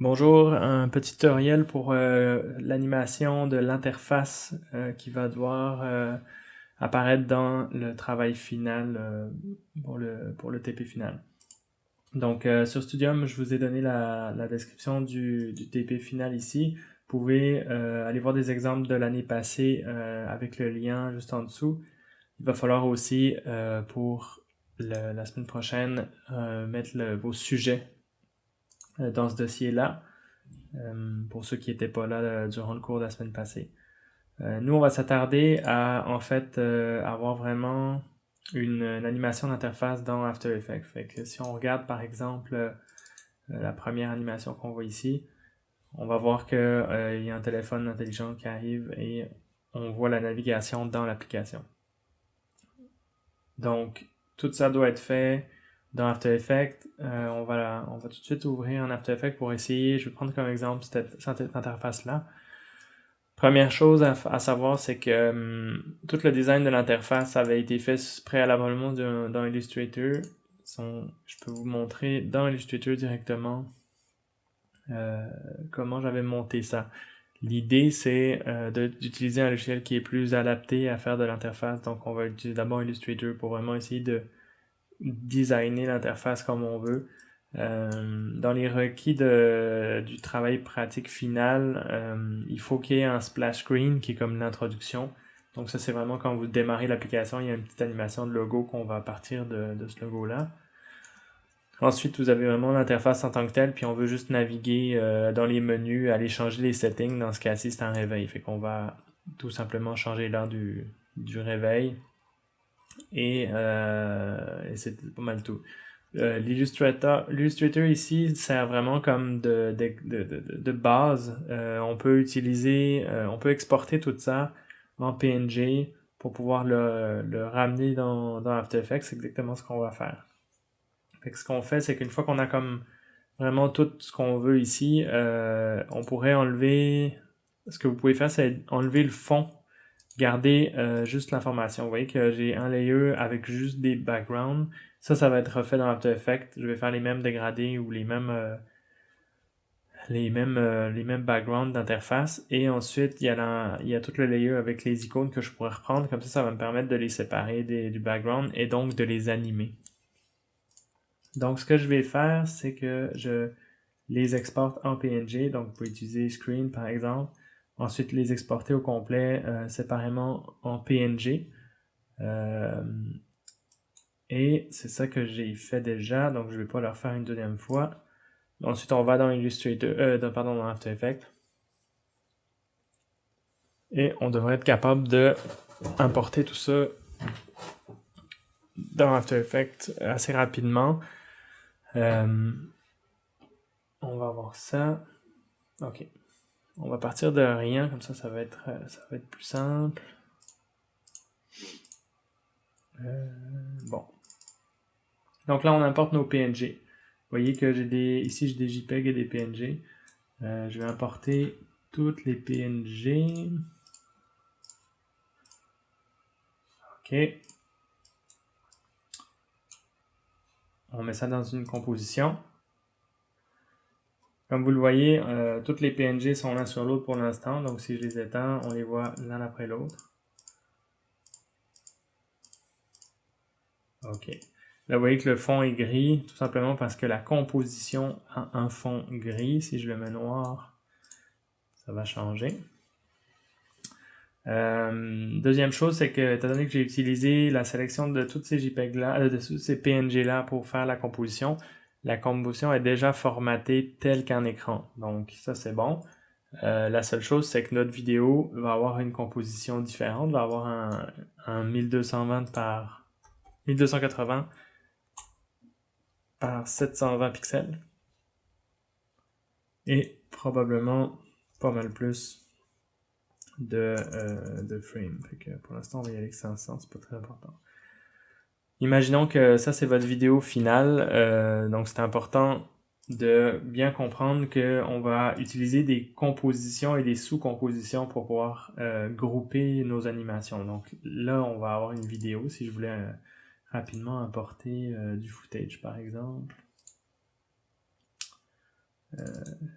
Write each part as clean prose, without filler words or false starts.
Bonjour, un petit tutoriel pour l'animation de l'interface qui va devoir apparaître dans le travail final pour le TP final. Donc sur Studium, je vous ai donné la description du TP final ici. Vous pouvez aller voir des exemples de l'année passée avec le lien juste en dessous. Il va falloir aussi pour la semaine prochaine mettre vos sujets dans ce dossier-là. Pour ceux qui n'étaient pas là durant le cours de la semaine passée. Nous, on va s'attarder à, en fait, avoir vraiment une animation d'interface dans After Effects. Fait que si on regarde, par exemple, la première animation qu'on voit ici, on va voir qu'il y a un téléphone intelligent qui arrive et on voit la navigation dans l'application. Donc, tout ça doit être fait dans After Effects. On va tout de suite ouvrir un After Effects pour essayer. Je vais prendre comme exemple cette interface-là. Première chose à savoir, c'est que tout le design de l'interface avait été fait préalablement dans Illustrator. Je peux vous montrer dans Illustrator directement comment j'avais monté ça. L'idée, c'est d'utiliser un logiciel qui est plus adapté à faire de l'interface. Donc, on va utiliser d'abord Illustrator pour vraiment essayer de designer l'interface comme on veut. Dans les requis du travail pratique final, il faut qu'il y ait un splash screen qui est comme l'introduction. Donc ça, c'est vraiment quand vous démarrez l'application, il y a une petite animation de logo qu'on va partir de ce logo-là. Ensuite, vous avez vraiment l'interface en tant que telle, puis on veut juste naviguer dans les menus, aller changer les settings. Dans ce cas-ci, c'est un réveil. Fait qu'on va tout simplement changer l'heure du réveil. Et c'est pas mal tout. L'Illustrator ici sert vraiment comme de base. On peut on peut exporter tout ça en PNG pour pouvoir le ramener dans After Effects. C'est exactement ce qu'on va faire. Fait que ce qu'on fait, c'est qu'une fois qu'on a comme vraiment tout ce qu'on veut ici, on pourrait enlever... Ce que vous pouvez faire, c'est enlever le fond, garder juste l'information. Vous voyez que j'ai un layer avec juste des backgrounds. Ça va être refait dans After Effects. Je vais faire les mêmes dégradés ou les mêmes backgrounds d'interface. Et ensuite, il y a tout le layer avec les icônes que je pourrais reprendre. Comme ça va me permettre de les séparer du background et donc de les animer. Donc, ce que je vais faire, c'est que je les exporte en PNG. Donc, vous pouvez utiliser Screen, par exemple. Ensuite, les exporter au complet séparément en PNG. Et c'est ça que j'ai fait déjà, donc je ne vais pas le refaire une deuxième fois. Ensuite, on va dans Illustrator, dans After Effects. Et on devrait être capable de importer tout ça dans After Effects assez rapidement. On va voir ça. Ok. On va partir de rien, comme ça va être plus simple. Bon. Donc là, on importe nos PNG. Vous voyez que ici j'ai des JPEG et des PNG. Je vais importer toutes les PNG. Ok. On met ça dans une composition. Comme vous le voyez, toutes les PNG sont l'un sur l'autre pour l'instant. Donc si je les éteins, on les voit l'un après l'autre. Ok. Là, vous voyez que le fond est gris, tout simplement parce que la composition a un fond gris. Si je le mets noir, ça va changer. Deuxième chose, c'est que étant donné que j'ai utilisé la sélection de toutes ces JPEG-là, de tous ces PNG-là pour faire la composition est déjà formatée telle qu'un écran. Donc ça, c'est bon. La seule chose, c'est que notre vidéo va avoir une composition différente, va avoir un 1220 par 1280 par 720 pixels. Et probablement pas mal plus de frames. Fait que pour l'instant, on va y aller avec 500, c'est pas très important. Imaginons que ça, c'est votre vidéo finale. Donc, c'est important de bien comprendre qu'on va utiliser des compositions et des sous-compositions pour pouvoir grouper nos animations. Donc là, on va avoir une vidéo. Si je voulais rapidement importer du footage, par exemple.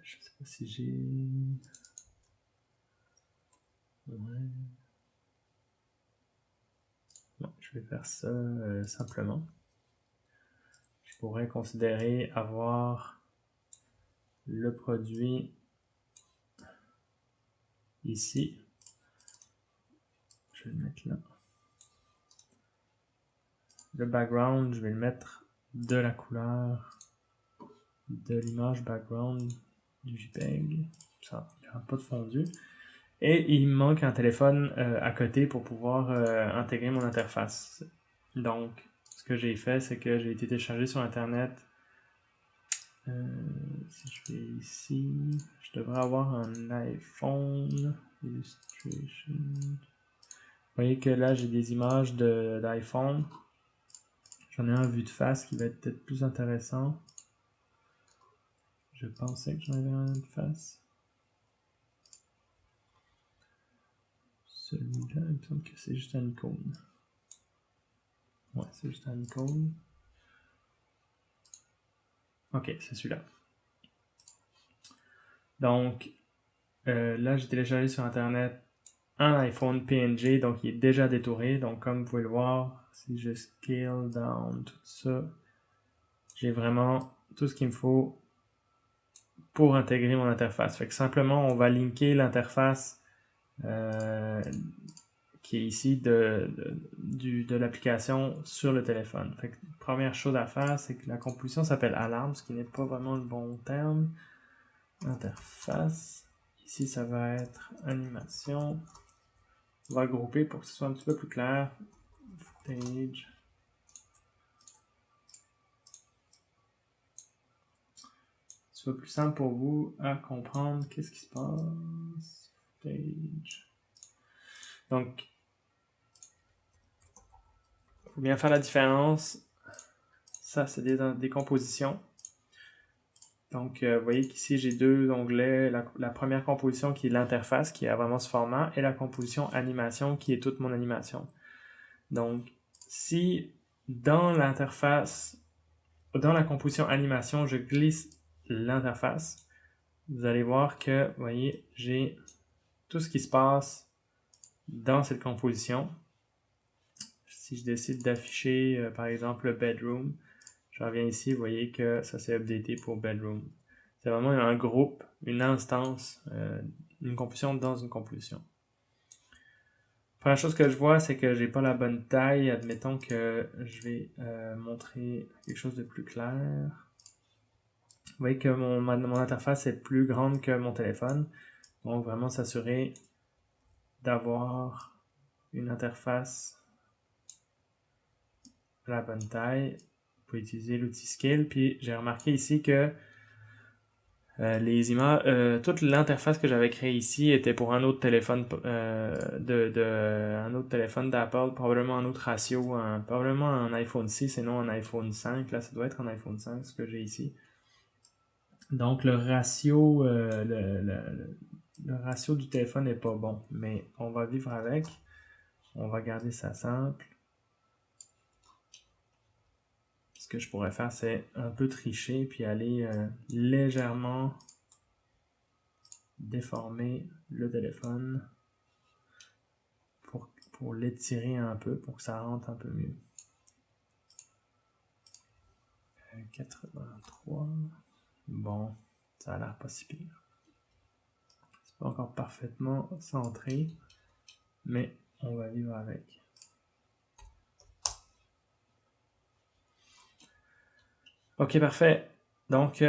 je sais pas si j'ai... Ouais. Non, je vais faire ça simplement. Je pourrais considérer avoir le produit ici. Je vais le mettre là. Le background, je vais le mettre de la couleur de l'image background du JPEG. Ça, il n'y aura pas de fondu. Et il me manque un téléphone à côté pour pouvoir intégrer mon interface. Donc, ce que j'ai fait, c'est que j'ai été téléchargé sur Internet. Si je vais ici, je devrais avoir un iPhone Illustration. Vous voyez que là, j'ai des images d'iPhone. J'en ai un vue de face qui va être peut-être plus intéressant. Je pensais que j'en avais un de face. Celui-là, il me semble que c'est juste un icône. Ouais, c'est juste un icône. Ok, c'est celui-là. Donc, là, j'ai téléchargé sur Internet un iPhone PNG, donc il est déjà détouré. Donc, comme vous pouvez le voir, si je scale down tout ça, j'ai vraiment tout ce qu'il me faut pour intégrer mon interface. Fait que simplement, on va linker l'interface qui est ici de l'application sur le téléphone. Fait que première chose à faire, c'est que la composition s'appelle alarme, ce qui n'est pas vraiment le bon terme. Interface. Ici, ça va être animation. On va grouper pour que ce soit un petit peu plus clair. Footage. Soit plus simple pour vous à comprendre qu'est-ce qui se passe. Footage. Donc, il faut bien faire la différence. Ça, c'est des compositions. Donc, vous voyez qu'ici, j'ai deux onglets. La première composition qui est l'interface, qui a vraiment ce format, et la composition animation, qui est toute mon animation. Donc, si dans l'interface, dans la composition animation, je glisse l'interface, vous allez voir que, vous voyez, j'ai tout ce qui se passe dans cette composition. Si je décide d'afficher, par exemple, le bedroom, je reviens ici, vous voyez que ça s'est updaté pour bedroom. C'est vraiment un groupe, une instance, une composition dans une composition. Première chose que je vois, c'est que j'ai pas la bonne taille. Admettons que je vais montrer quelque chose de plus clair. Vous voyez que mon interface est plus grande que mon téléphone. Donc vraiment s'assurer d'avoir une interface à la bonne taille. Vous pouvez utiliser l'outil Scale. Puis j'ai remarqué ici que les images, toute l'interface que j'avais créée ici était pour un autre téléphone un autre téléphone d'Apple, probablement un autre ratio, probablement un iPhone 6 et non un iPhone 5. Là, ça doit être un iPhone 5 ce que j'ai ici. Donc le ratio, le ratio du téléphone n'est pas bon, mais on va vivre avec. On va garder ça simple. Ce que je pourrais faire, c'est un peu tricher puis aller légèrement déformer le téléphone pour l'étirer un peu, pour que ça rentre un peu mieux. 83. Bon, ça a l'air pas si pire. C'est pas encore parfaitement centré, mais on va vivre avec. Ok, parfait. Donc,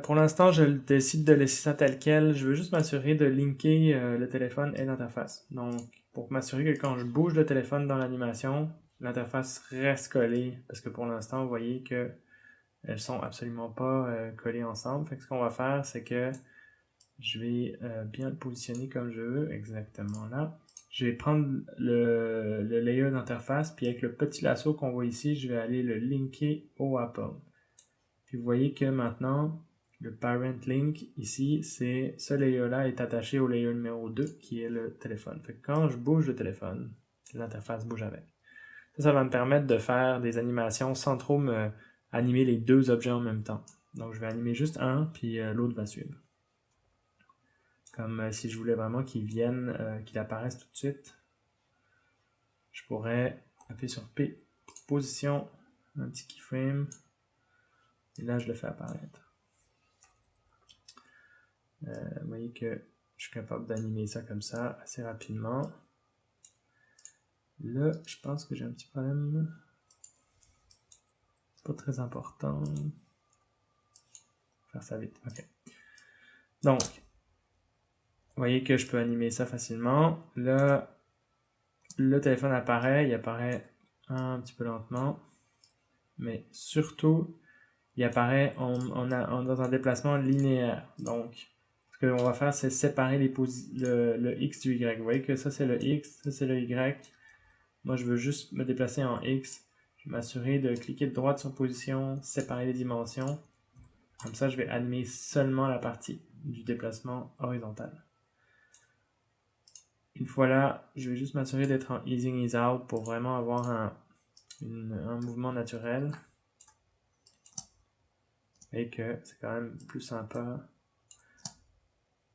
pour l'instant, je décide de laisser ça tel quel. Je veux juste m'assurer de linker le téléphone et l'interface. Donc, pour m'assurer que quand je bouge le téléphone dans l'animation, l'interface reste collée. Parce que pour l'instant, vous voyez que elles sont absolument pas collées ensemble. Fait que ce qu'on va faire, c'est que je vais bien le positionner comme je veux, exactement là. Je vais prendre le layer d'interface, puis avec le petit lasso qu'on voit ici, je vais aller le linker au Apple. Puis vous voyez que maintenant, le parent link ici, c'est ce layer-là est attaché au layer numéro 2 qui est le téléphone. Fait que quand je bouge le téléphone, l'interface bouge avec. Ça va me permettre de faire des animations sans trop me animer les deux objets en même temps. Donc je vais animer juste un, puis l'autre va suivre. Comme si je voulais vraiment qu'il vienne, qu'il apparaisse tout de suite, je pourrais appuyer sur P, position, un petit keyframe, et là je le fais apparaître. Vous voyez que je suis capable d'animer ça comme ça assez rapidement. Là, je pense que j'ai un petit problème. Pas très important. Faire ça vite. OK. Donc, vous voyez que je peux animer ça facilement. Là, le téléphone apparaît. Il apparaît un petit peu lentement. Mais surtout, il apparaît dans un déplacement linéaire. Donc, ce qu'on va faire, c'est séparer le X du Y. Vous voyez que ça, c'est le X, ça, c'est le Y. Moi, je veux juste me déplacer en X. Je vais m'assurer de cliquer de droite sur position, séparer les dimensions. Comme ça, je vais animer seulement la partie du déplacement horizontal. Une fois là, je vais juste m'assurer d'être en ease in, ease out pour vraiment avoir un mouvement naturel. Et que c'est quand même plus sympa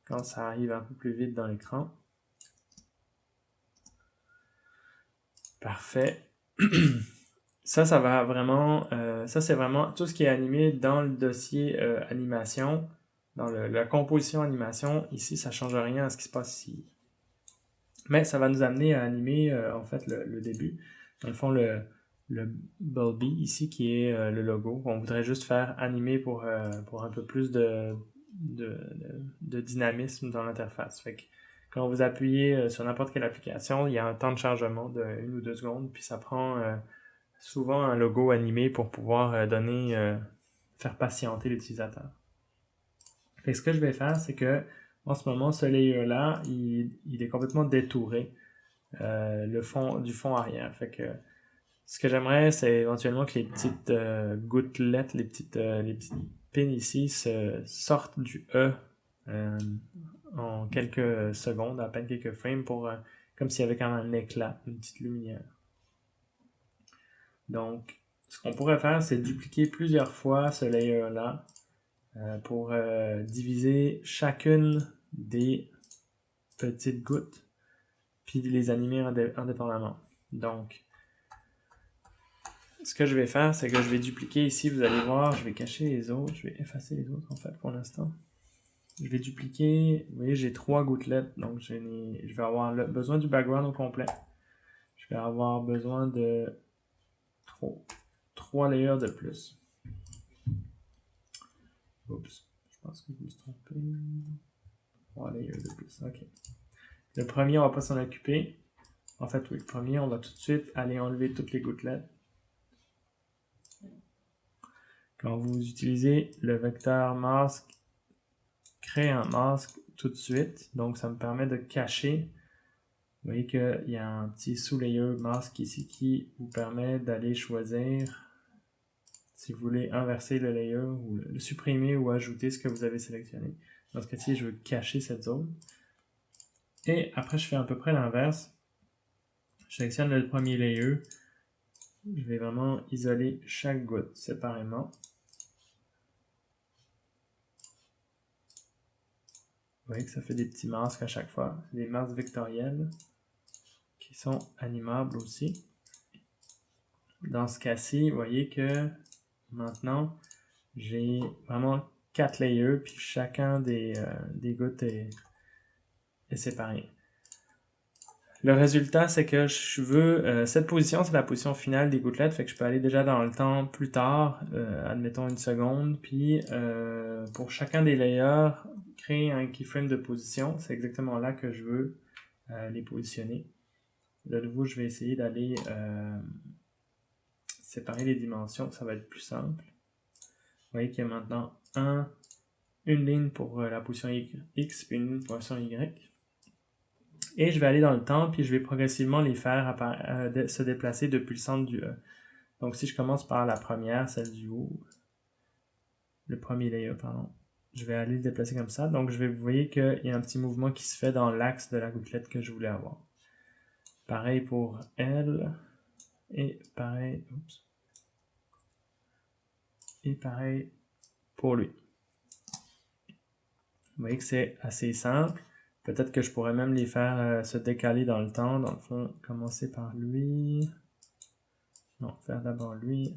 quand ça arrive un peu plus vite dans l'écran. Parfait. Ça va vraiment, ça c'est vraiment tout ce qui est animé dans le dossier animation, dans la composition animation. Ici, ça ne change rien à ce qui se passe ici. Mais ça va nous amener à animer en fait le début. Dans le fond, le Bulby ici qui est le logo. On voudrait juste faire animer pour un peu plus de dynamisme dans l'interface. Fait que quand vous appuyez sur n'importe quelle application, il y a un temps de chargement de 1 ou 2 secondes, puis ça prend souvent un logo animé pour pouvoir faire patienter l'utilisateur. Fait que ce que je vais faire, c'est que en ce moment, ce layer-là, il est complètement détouré du fond arrière. Fait que ce que j'aimerais, c'est éventuellement que les petites gouttelettes, les petits pins ici sortent du E en quelques secondes, à peine quelques frames, comme s'il y avait quand même un éclat, une petite lumière. Donc, ce qu'on pourrait faire, c'est dupliquer plusieurs fois ce layer-là pour diviser chacune des petites gouttes, puis les animer indépendamment. Donc, ce que je vais faire, c'est que je vais dupliquer ici, vous allez voir, je vais cacher les autres, je vais effacer les autres en fait pour l'instant. Je vais dupliquer, vous voyez, j'ai 3 gouttelettes, donc je vais avoir besoin du background au complet. Je vais avoir besoin de 3 layers de plus. Oups, je pense que je me suis trompé. 3 layers de plus, ok. Le premier, on va pas s'en occuper. En fait, oui, le premier, on va tout de suite aller enlever toutes les gouttelettes. Quand vous utilisez le vecteur masque, crée un masque tout de suite. Donc, ça me permet de cacher. Vous voyez qu'il y a un petit sous-layer masque ici qui vous permet d'aller choisir si vous voulez inverser le layer ou le supprimer ou ajouter ce que vous avez sélectionné. Dans ce cas-ci, je veux cacher cette zone. Et après, je fais à peu près l'inverse. Je sélectionne le premier layer. Je vais vraiment isoler chaque goutte séparément. Vous voyez que ça fait des petits masques à chaque fois. Des masques vectoriels qui sont animables aussi. Dans ce cas-ci, vous voyez que maintenant, j'ai vraiment 4 layers, puis chacun des gouttes est séparé. Le résultat, c'est que je veux, cette position, c'est la position finale des gouttelettes, fait que je peux aller déjà dans le temps plus tard, admettons 1 seconde, puis pour chacun des layers, créer un keyframe de position, c'est exactement là que je veux les positionner. De nouveau, je vais essayer d'aller séparer les dimensions, ça va être plus simple. Vous voyez qu'il y a maintenant une ligne pour la position X, puis une ligne pour la position Y. Et je vais aller dans le temps, puis je vais progressivement les faire se déplacer depuis le centre du E. Donc si je commence par la première, celle du haut, le premier layer, pardon, je vais aller le déplacer comme ça. Donc vous voyez qu'il y a un petit mouvement qui se fait dans l'axe de la gouttelette que je voulais avoir. Pareil pour elle, et pareil, et pareil pour lui. Vous voyez que c'est assez simple. Peut-être que je pourrais même les faire se décaler dans le temps. Dans le fond, commencer par lui. Non, faire d'abord lui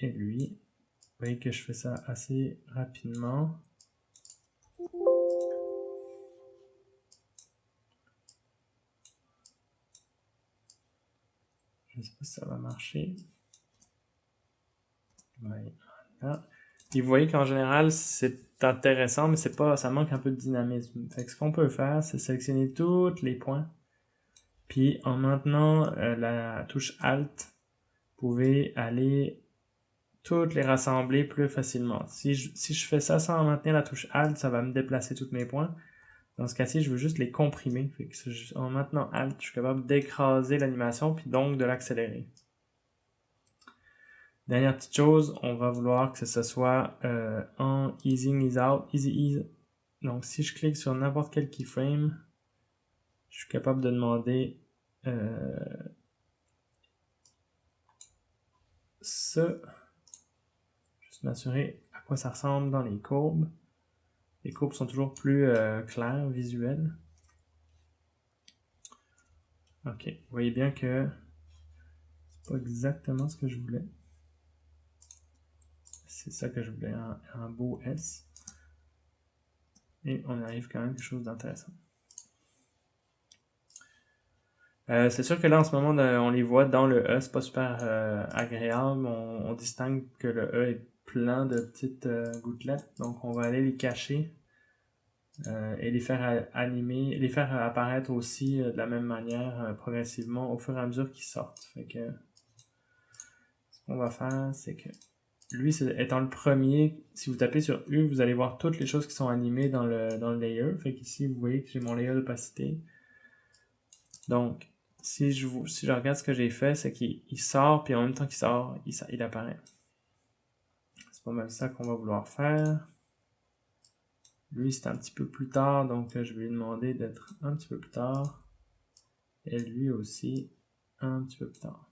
et lui. Vous voyez que je fais ça assez rapidement. Je ne sais pas si ça va marcher. Voilà. Et vous voyez qu'en général, c'est intéressant, mais c'est pas, ça manque un peu de dynamisme. Fait que ce qu'on peut faire, c'est sélectionner tous les points. Puis en maintenant la touche Alt, vous pouvez aller toutes les rassembler plus facilement. Si je fais ça sans maintenir la touche Alt, ça va me déplacer tous mes points. Dans ce cas-ci, je veux juste les comprimer. Fait que en maintenant Alt, je suis capable d'écraser l'animation puis donc de l'accélérer. Dernière petite chose, on va vouloir que ce soit en easing, ease out, easy ease. Donc si je clique sur n'importe quel keyframe, je suis capable de demander ce. Juste m'assurer à quoi ça ressemble dans les courbes. Les courbes sont toujours plus claires, visuelles. Ok, vous voyez bien que c'est pas exactement ce que je voulais. C'est ça que je voulais, un beau S. Et on arrive quand même à quelque chose d'intéressant. C'est sûr que là, en ce moment, on les voit dans le E, c'est pas super agréable. On distingue que le E est plein de petites gouttelettes. Donc, on va aller les cacher et les faire animer, les faire apparaître aussi de la même manière progressivement au fur et à mesure qu'ils sortent. Fait que ce qu'on va faire, c'est que lui, étant le premier, si vous tapez sur U, vous allez voir toutes les choses qui sont animées dans le layer. Fait qu'ici, vous voyez que j'ai mon layer d'opacité. Donc, si je regarde ce que j'ai fait, c'est qu'il sort, puis en même temps qu'il sort, il apparaît. C'est pas mal ça qu'on va vouloir faire. Lui, c'est un petit peu plus tard, donc je vais lui demander d'être un petit peu plus tard. Et lui aussi, un petit peu plus tard.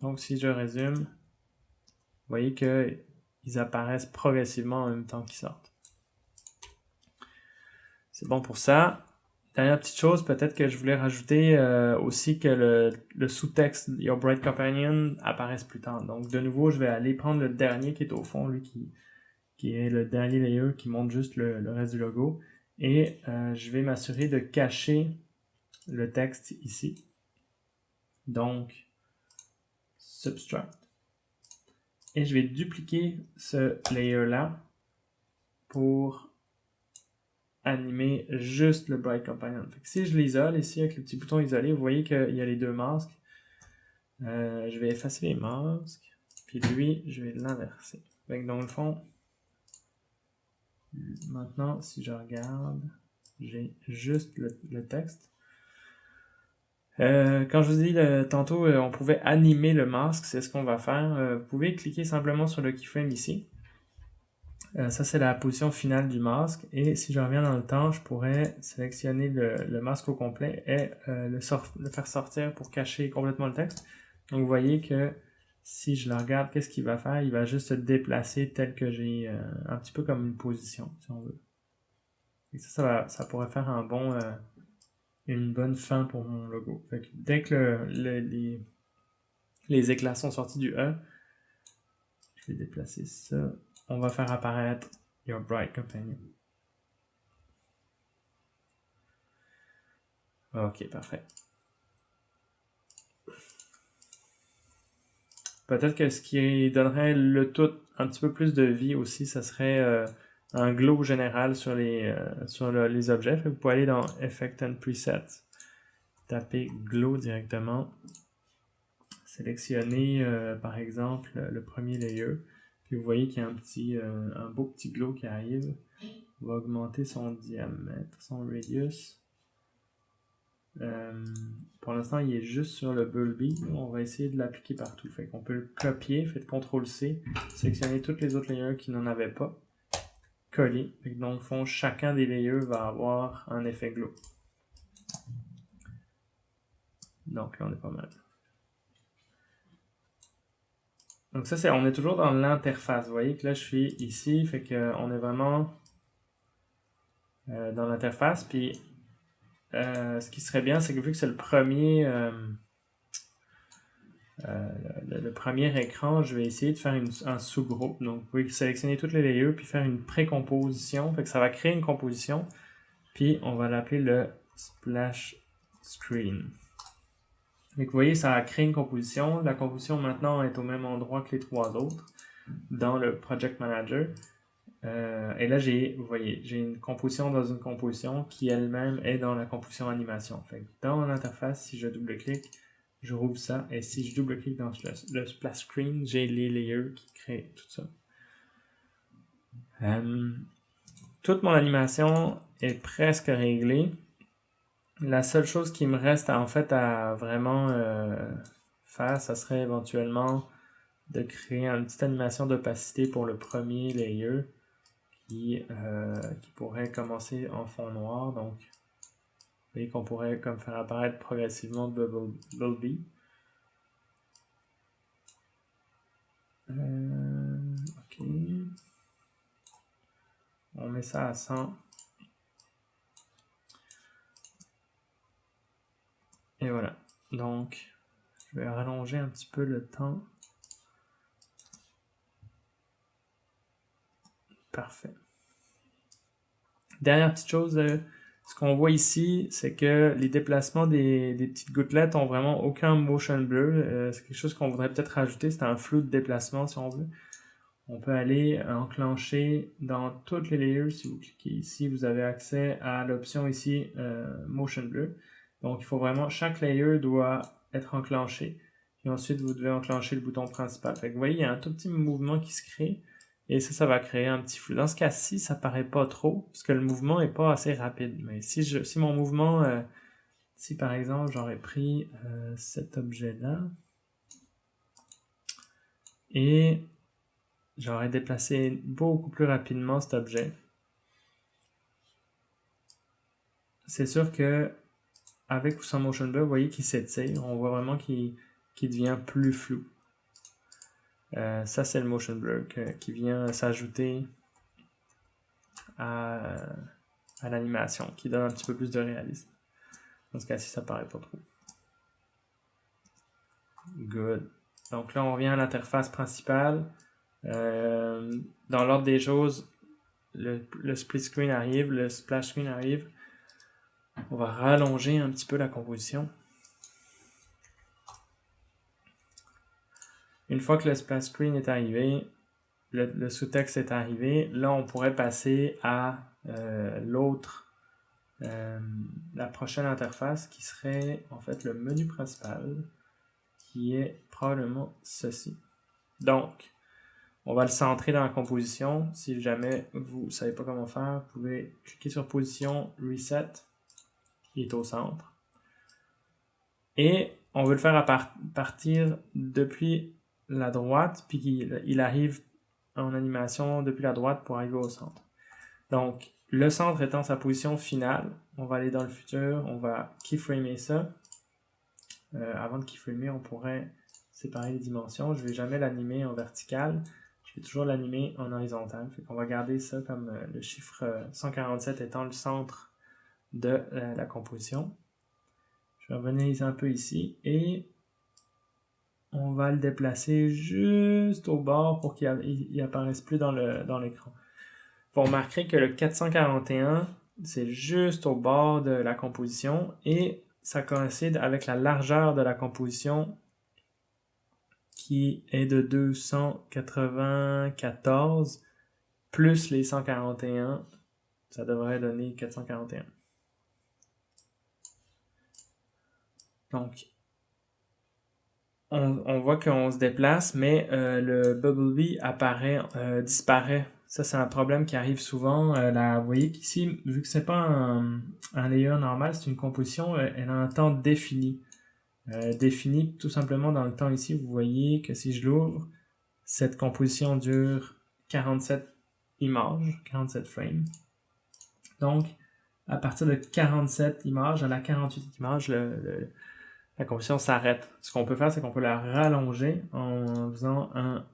Donc, si je résume, vous voyez qu'ils apparaissent progressivement en même temps qu'ils sortent. C'est bon pour ça. Dernière petite chose, peut-être que je voulais rajouter aussi que le sous-texte Your Bright Companion apparaisse plus tard. Donc, de nouveau, je vais aller prendre le dernier qui est au fond, lui qui est le dernier layer qui montre juste le reste du logo. Et je vais m'assurer de cacher le texte ici. Donc, Subtract. Et je vais dupliquer ce layer-là pour animer juste le Bright Companion. Fait que si je l'isole ici avec le petit bouton isolé, vous voyez qu'il y a les deux masques. Je vais effacer les masques. Puis lui, je vais l'inverser. Fait que dans le fond, maintenant, si je regarde, j'ai juste le texte. Quand je vous dis tantôt, on pouvait animer le masque, c'est ce qu'on va faire. Vous pouvez cliquer simplement sur le keyframe ici. Ça, c'est la position finale du masque. Et si je reviens dans le temps, je pourrais sélectionner le masque au complet et le faire sortir pour cacher complètement le texte. Donc, vous voyez que si je le regarde, qu'est-ce qu'il va faire? Il va juste se déplacer tel que j'ai, un petit peu comme une position, si on veut. Et ça pourrait faire une bonne fin pour mon logo. Fait que dès que les éclats sont sortis du E, je vais déplacer ça. On va faire apparaître Your Bright Companion. Ok, parfait. Peut-être que ce qui donnerait le tout un petit peu plus de vie aussi, ça serait un glow général sur les objets. Vous pouvez aller dans Effect and Presets, taper glow directement, sélectionner par exemple le premier layer, puis vous voyez qu'il y a un beau petit glow qui arrive. On va augmenter son diamètre, son radius. Pour l'instant, il est juste sur le Bulby. On va essayer de l'appliquer partout. Fait qu'on peut le copier, faites CTRL-C, sélectionner toutes les autres layers qui n'en avaient pas, coller. Fait que dans le fond, chacun des layers va avoir un effet glow. Donc là, on est pas mal. Donc ça, on est toujours dans l'interface. Vous voyez que là, je suis ici, fait qu'on est vraiment dans l'interface. Puis ce qui serait bien, c'est que vu que c'est le premier écran, je vais essayer de faire un sous-groupe. Donc, vous pouvez sélectionner toutes les layers puis faire une pré-composition. Fait que ça va créer une composition. Puis, on va l'appeler le splash screen. Donc, vous voyez, ça a créé une composition. La composition, maintenant, est au même endroit que les trois autres dans le Project Manager. Et là, vous voyez, j'ai une composition dans une composition qui elle-même est dans la composition animation. Fait que dans l'interface, si je double-clique, je rouvre ça. Et si je double-clique dans le splash screen, j'ai les layers qui créent tout ça. Toute mon animation est presque réglée. La seule chose qui me reste en fait à vraiment faire, ça serait éventuellement de créer une petite animation d'opacité pour le premier layer qui pourrait commencer en fond noir. Donc, vous voyez qu'on pourrait comme faire apparaître progressivement Bumblebee. Ok. On met ça à 100. Et voilà. Donc, je vais rallonger un petit peu le temps. Parfait. Dernière petite chose, ce qu'on voit ici, c'est que les déplacements des petites gouttelettes ont vraiment aucun motion blur. C'est quelque chose qu'on voudrait peut-être rajouter, c'est un flou de déplacement si on veut. On peut aller enclencher dans toutes les layers. Si vous cliquez ici, vous avez accès à l'option ici Motion Blur. Donc, il faut vraiment, chaque layer doit être enclenché. Et ensuite, vous devez enclencher le bouton principal. Fait que vous voyez, il y a un tout petit mouvement qui se crée. Et ça va créer un petit flou. Dans ce cas-ci, ça paraît pas trop, parce que le mouvement n'est pas assez rapide. Mais si mon mouvement, si par exemple, j'aurais pris cet objet-là, et j'aurais déplacé beaucoup plus rapidement cet objet. C'est sûr que avec ou sans motion blur, vous voyez qu'il s'étire. On voit vraiment qu'il devient plus flou. Ça, c'est le motion blur qui vient s'ajouter à l'animation, qui donne un petit peu plus de réalisme. Dans ce cas-ci, ça paraît pas trop. Good. Donc là, on revient à l'interface principale. Dans l'ordre des choses, le split screen arrive, le splash screen arrive. On va rallonger un petit peu la composition. Une fois que le splash screen est arrivé, le sous-texte est arrivé, là on pourrait passer à la prochaine interface qui serait en fait le menu principal, qui est probablement ceci. Donc, on va le centrer dans la composition. Si jamais vous ne savez pas comment faire, vous pouvez cliquer sur position, reset, qui est au centre. Et on veut le faire à partir depuis la droite, puis il arrive en animation depuis la droite pour arriver au centre. Donc, le centre étant sa position finale, on va aller dans le futur, on va keyframer ça. Avant de keyframer, on pourrait séparer les dimensions. Je ne vais jamais l'animer en vertical, je vais toujours l'animer en horizontal. Fait qu'on va garder ça comme le chiffre 147 étant le centre de la composition. Je vais revenir un peu ici et on va le déplacer juste au bord pour qu'il n'apparaisse plus dans l'écran. Vous remarquerez que le 441, c'est juste au bord de la composition et ça coïncide avec la largeur de la composition qui est de 294 plus les 141. Ça devrait donner 441. Donc, on voit qu'on se déplace, mais le Bumblebee disparaît. Ça, c'est un problème qui arrive souvent. Vous voyez qu'ici, vu que c'est pas un layer normal, c'est une composition, elle a un temps défini. Défini tout simplement dans le temps ici. Vous voyez que si je l'ouvre, cette composition dure 47 images, 47 frames. Donc, à partir de 47 images, à la 48 images, la composition s'arrête. Ce qu'on peut faire, c'est qu'on peut la rallonger en faisant un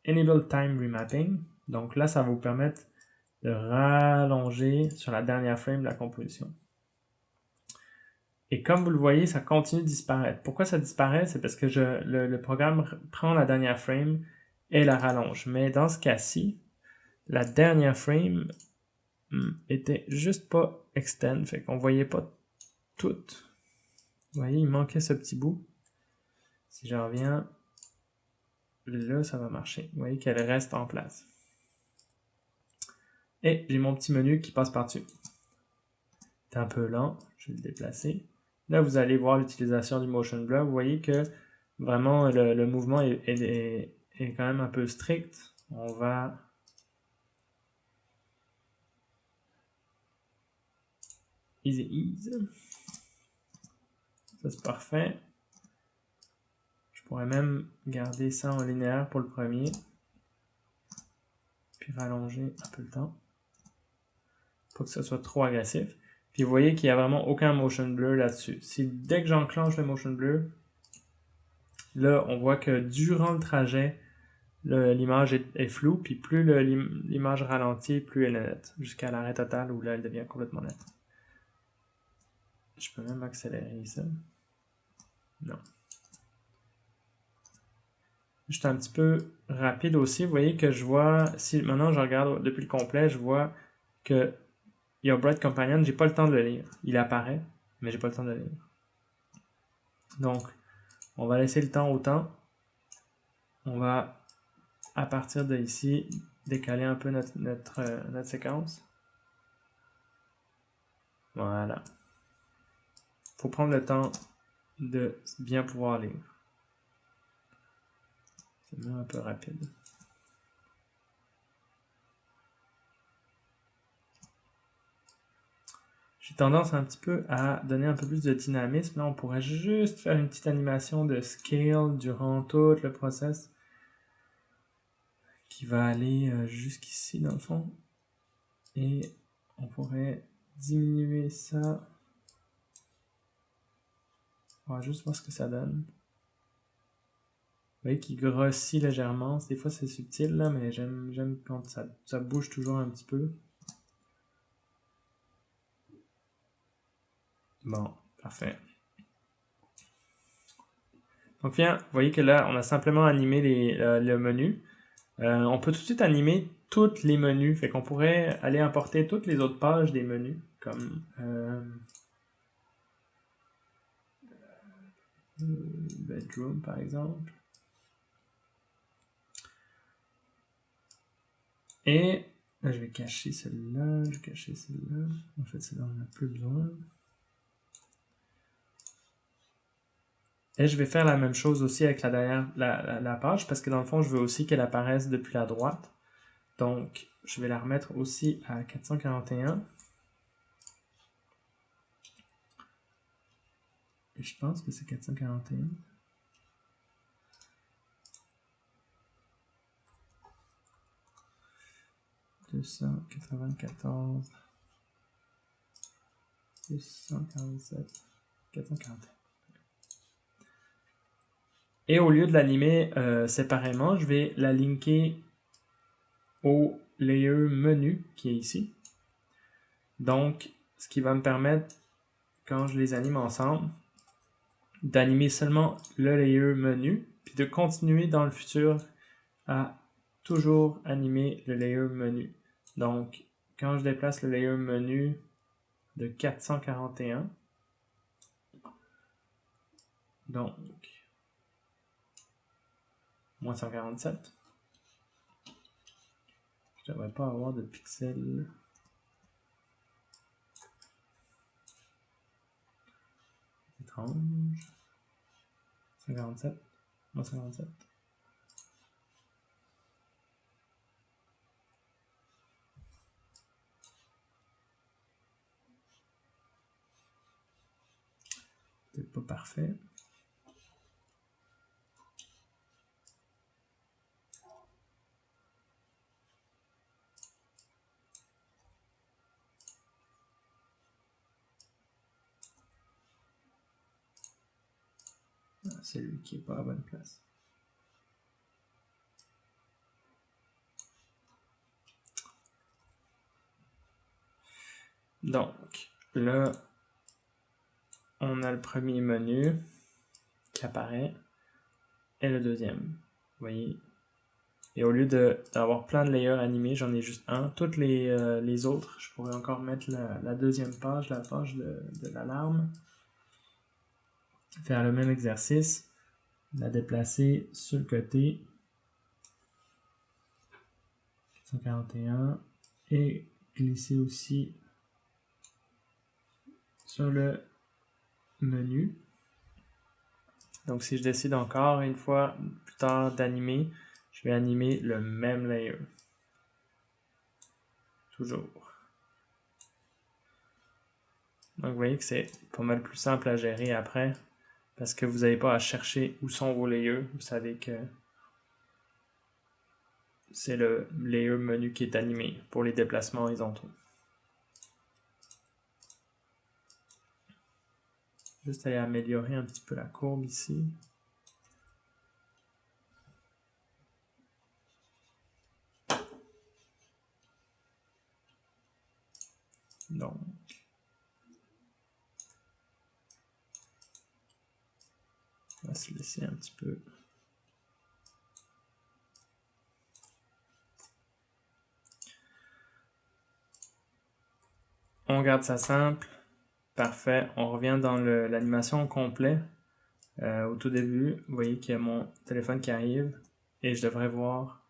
Enable Time Remapping. Donc là, ça va vous permettre de rallonger sur la dernière frame de la composition. Et comme vous le voyez, ça continue de disparaître. Pourquoi ça disparaît? C'est parce que le programme prend la dernière frame et la rallonge. Mais dans ce cas-ci, la dernière frame était juste pas extend, fait qu'on voyait pas tout. Vous voyez, il manquait ce petit bout. Si je reviens, là, ça va marcher. Vous voyez qu'elle reste en place. Et j'ai mon petit menu qui passe par-dessus. C'est un peu lent, je vais le déplacer. Là, vous allez voir l'utilisation du motion blur. Vous voyez que vraiment le mouvement est quand même un peu strict. On va ease. Ça, c'est parfait. Je pourrais même garder ça en linéaire pour le premier. Puis rallonger un peu le temps. Pour que ça soit trop agressif. Puis vous voyez qu'il n'y a vraiment aucun motion blur là-dessus. Si dès que j'enclenche le motion blur, là, on voit que durant le trajet, l'image est floue, puis plus l'image ralentit, plus elle est nette, jusqu'à l'arrêt total où là, elle devient complètement nette. Je peux même accélérer ça. Non. Juste un petit peu rapide aussi. Vous voyez que je vois, si maintenant je regarde depuis le complet, je vois que Your Bright Companion, j'ai pas le temps de le lire. Il apparaît, mais j'ai pas le temps de le lire. Donc, on va laisser le temps au temps. On va, à partir de ici, décaler un peu notre séquence. Voilà. Il faut prendre le temps de bien pouvoir lire. C'est même un peu rapide. J'ai tendance un petit peu à donner un peu plus de dynamisme. Là, on pourrait juste faire une petite animation de scale durant tout le process qui va aller jusqu'ici dans le fond. Et on pourrait diminuer ça. On va juste voir ce que ça donne. Vous voyez qu'il grossit légèrement. Des fois, c'est subtil, là, mais j'aime quand ça bouge toujours un petit peu. Bon, parfait. Donc, bien, vous voyez que là, on a simplement animé le menu. On peut tout de suite animer tous les menus. Fait qu'on pourrait aller importer toutes les autres pages des menus, comme Bedroom, par exemple. Et là, je vais cacher celle-là, je vais cacher celle-là. En fait, celle-là, on n'a plus besoin. Et je vais faire la même chose aussi avec la page, parce que dans le fond, je veux aussi qu'elle apparaisse depuis la droite. Donc, je vais la remettre aussi à 441. Et je pense que c'est 441. « 294, 247, 441. » Et au lieu de l'animer séparément, je vais la linker au layer menu qui est ici. Donc, ce qui va me permettre, quand je les anime ensemble, d'animer seulement le layer menu, puis de continuer dans le futur à toujours animer le layer menu. Donc, quand je déplace le layer menu de 441, donc, moins 147, je ne devrais pas avoir de pixels. Étrange. 57, moins 57. Peut-être pas parfait. C'est lui qui n'est pas à la bonne place. Donc, là, on a le premier menu qui apparaît et le deuxième. Vous voyez? Et au lieu d'avoir plein de layers animés, j'en ai juste un. Toutes les autres, je pourrais encore mettre la deuxième page, la page de l'alarme. Faire le même exercice. La déplacer sur le côté. 441. Et glisser aussi sur le menu. Donc si je décide encore une fois plus tard d'animer, je vais animer le même layer. Toujours. Donc vous voyez que c'est pas mal plus simple à gérer après, parce que vous n'avez pas à chercher où sont vos layers. Vous savez que c'est le layer menu qui est animé pour les déplacements horizontaux. Juste aller améliorer un petit peu la courbe ici. Donc, on va se laisser un petit peu. On garde ça simple. Parfait. On revient dans l'animation complet. Au tout début, vous voyez qu'il y a mon téléphone qui arrive et je devrais voir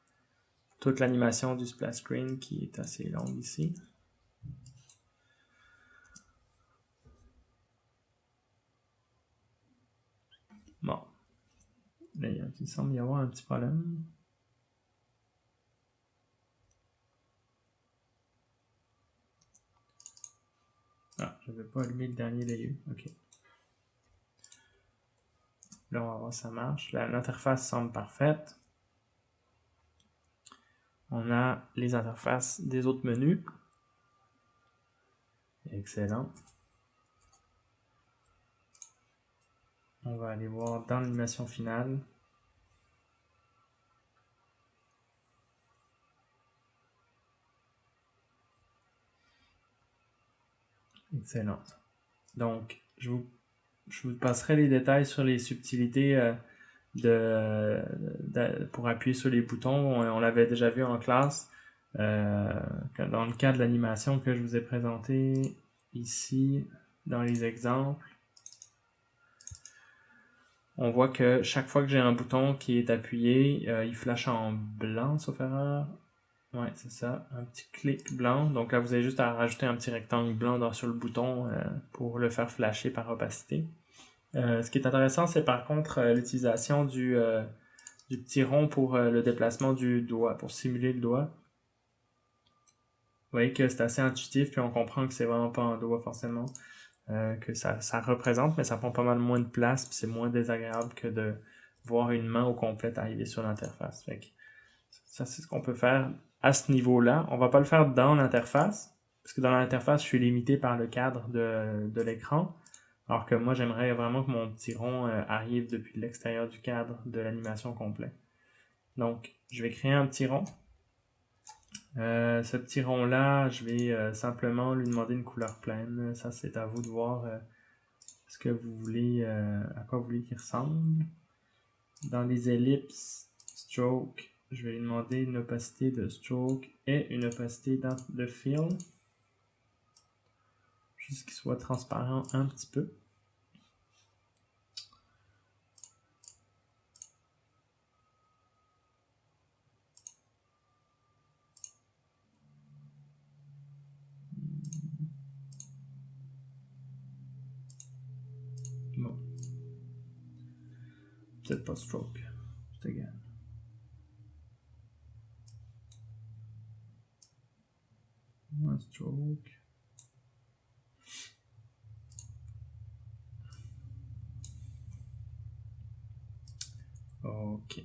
toute l'animation du splash screen qui est assez longue ici. Bon. Là, il semble y avoir un petit problème. Ah, je ne vais pas allumer le dernier layer. OK. Là, on va voir si ça marche. L'interface semble parfaite. On a les interfaces des autres menus. Excellent. On va aller voir dans l'animation finale. Excellent. Donc, je vous passerai les détails sur les subtilités pour appuyer sur les boutons. On l'avait déjà vu en classe. Dans le cas de l'animation que je vous ai présenté ici, dans les exemples, on voit que chaque fois que j'ai un bouton qui est appuyé, il flash en blanc, sauf erreur. Ouais, c'est ça, un petit clic blanc. Donc là, vous avez juste à rajouter un petit rectangle blanc sur le bouton pour le faire flasher par opacité. Ce qui est intéressant, c'est par contre l'utilisation du petit rond pour le déplacement du doigt, pour simuler le doigt. Vous voyez que c'est assez intuitif, puis on comprend que c'est vraiment pas un doigt forcément, que ça représente, mais ça prend pas mal moins de place, puis c'est moins désagréable que de voir une main au complet arriver sur l'interface. Fait que ça, c'est ce qu'on peut faire à ce niveau-là. On va pas le faire dans l'interface, parce que dans l'interface, je suis limité par le cadre de l'écran. Alors que moi, j'aimerais vraiment que mon petit rond arrive depuis l'extérieur du cadre de l'animation complète. Donc, je vais créer un petit rond. Ce petit rond-là, je vais simplement lui demander une couleur pleine. Ça, c'est à vous de voir ce que vous voulez, à quoi vous voulez qu'il ressemble. Dans les ellipses, stroke, je vais lui demander une opacité de stroke et une opacité de fill. Juste qu'il soit transparent un petit peu. Bon. Peut-être pas stroke. C'est égal. Un stroke. OK.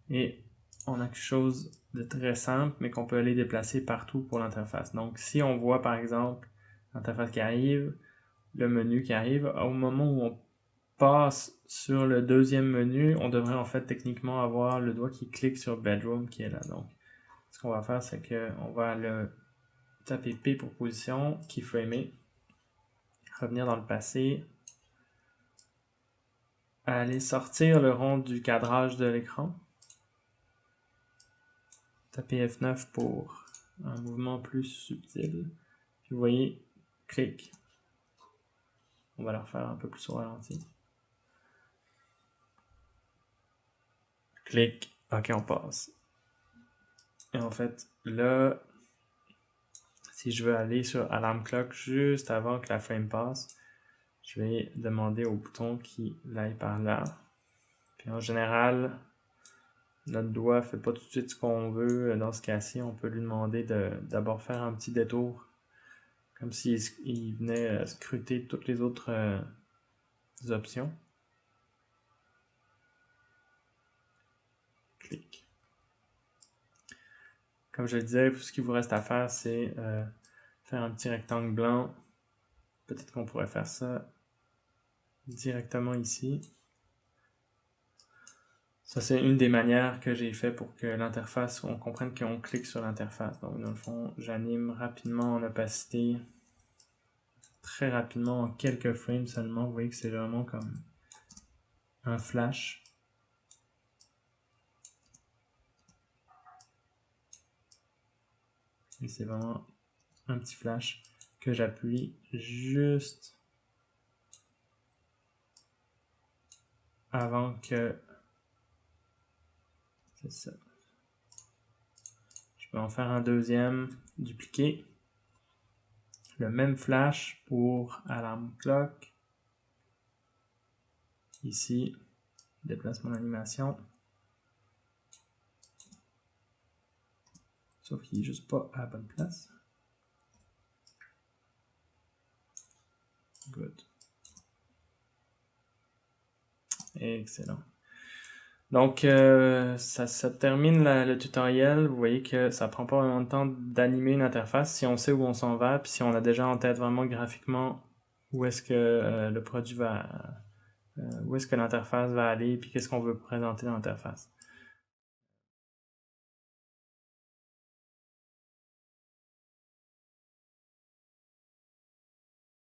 Et on a quelque chose de très simple, mais qu'on peut aller déplacer partout pour l'interface. Donc, si on voit par exemple l'interface qui arrive, le menu qui arrive, au moment où on passe sur le deuxième menu, on devrait en fait techniquement avoir le doigt qui clique sur Bedroom qui est là. Donc, ce qu'on va faire, c'est qu'on va le taper P pour position, keyframer, revenir dans le passé, aller sortir le rond du cadrage de l'écran, taper F9 pour un mouvement plus subtil, puis vous voyez, clic, on va le refaire un peu plus au ralenti, clic, ok on passe, et en fait là, si je veux aller sur Alarm Clock juste avant que la frame passe, je vais demander au bouton qu'il aille par là. Puis en général, notre doigt ne fait pas tout de suite ce qu'on veut. Dans ce cas-ci, on peut lui demander de d'abord faire un petit détour, comme s'il venait scruter toutes les autres options. Clic. Comme je le disais, ce qu'il vous reste à faire, c'est faire un petit rectangle blanc. Peut-être qu'on pourrait faire ça directement ici. Ça, c'est une des manières que j'ai fait pour que l'interface, on comprenne qu'on clique sur l'interface. Donc, dans le fond, j'anime rapidement en opacité, très rapidement, en quelques frames seulement. Vous voyez que c'est vraiment comme un flash. Et c'est vraiment un petit flash que j'appuie juste avant que... C'est ça. Je peux en faire un deuxième, dupliquer. Le même flash pour Alarm Clock. Ici, déplacement d'animation. Sauf qu'il n'est juste pas à la bonne place. Good. Excellent. Donc, ça termine le tutoriel. Vous voyez que ça prend pas vraiment de temps d'animer une interface si on sait où on s'en va, puis si on a déjà en tête vraiment graphiquement où est-ce que le produit va, où est-ce que l'interface va aller, puis qu'est-ce qu'on veut présenter dans l'interface.